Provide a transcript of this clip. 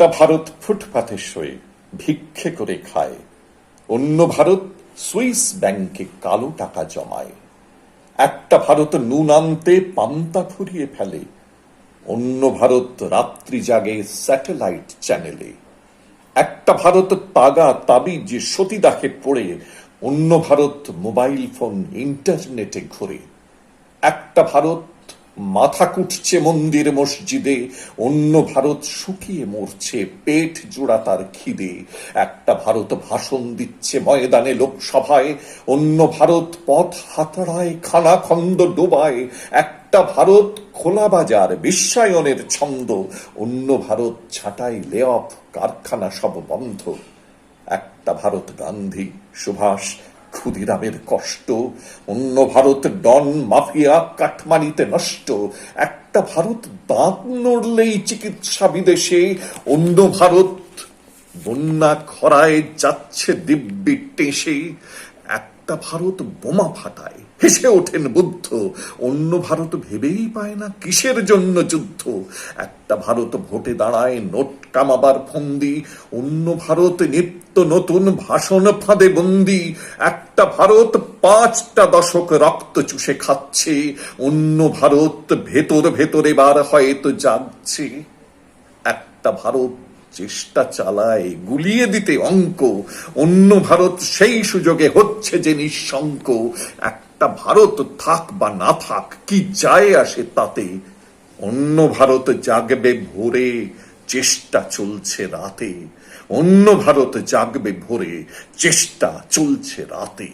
একটা ভারত ফুটপাথে শোয়ে ভিক্ষে করে খায়, অন্য ভারত সুইস ব্যাংকে কালো টাকা জমায়। একটা ভারত নুন আনতে পান্তা ফুরিয়ে ফেলে, অন্য ভারত রাত্রি জাগে স্যাটেলাইট চ্যানেলে। একটা ভারত তাগা তাবিজ সতীদাহে পড়ে, অন্য ভারত মোবাইল ফোন ইন্টারনেটে ঘুরে। একটা ভারত মাথা কুটছে মন্দির মসজিদে, অন্য ভারত শুকিয়ে মরছে পেট জোড়া তার খিদে। একটা ভারত ভাষণ দিচ্ছে ময়দানে লোকসভায়, অন্য ভারত পথ হাতড়ায় খানাখন্দ ডোবায়। একটা ভারত খোলা বাজার বিশ্বায়নের ছন্দ, অন্য ভারত ছাঁটাই লেঅফ কারখানা সব বন্ধ। একটা ভারত গান্ধী সুভাষ ক্ষুদিরামের কষ্ট, অন্য ভারত ডন মাফিয়া কাটমানিতে নষ্ট। একটা ভারত দাঁত নড়লেই চিকিৎসা বিদেশে, অন্য ভারত বন্যা খরায় যাচ্ছে দিব্যি টেসে। একটা ভারত বোমা ফাটায় হেসে ওঠেন বুদ্ধ, অন্য ভারত ভেবেই পায় না কিসের জন্য যুদ্ধ। একটা ভারত ভোটে দাঁড়ায় নোট কামাবার ফন্দি, অন্য ভারত নিত্য নতুন ভাষণ ফাঁদে বন্দি। একটা ভারত 5টা দশক রক্ত চুষে খাচ্ছে, অন্য ভারত ভেতর ভেতর এবার হয়তো জাগছে। একটা ভারত চেষ্টা চালায় গুলিয়ে দিতে অঙ্ক, অন্য ভারত সেই সুযোগে হচ্ছে যে নিঃশঙ্ক। একটা ভারত থাক বা না থাক কি যায় আসে তাতে, অন্য ভারত জাগবে ভোরে চেষ্টা চলছে রাতে। অন্য ভারত জাগবে ভোরে চেষ্টা চলছে রাতে।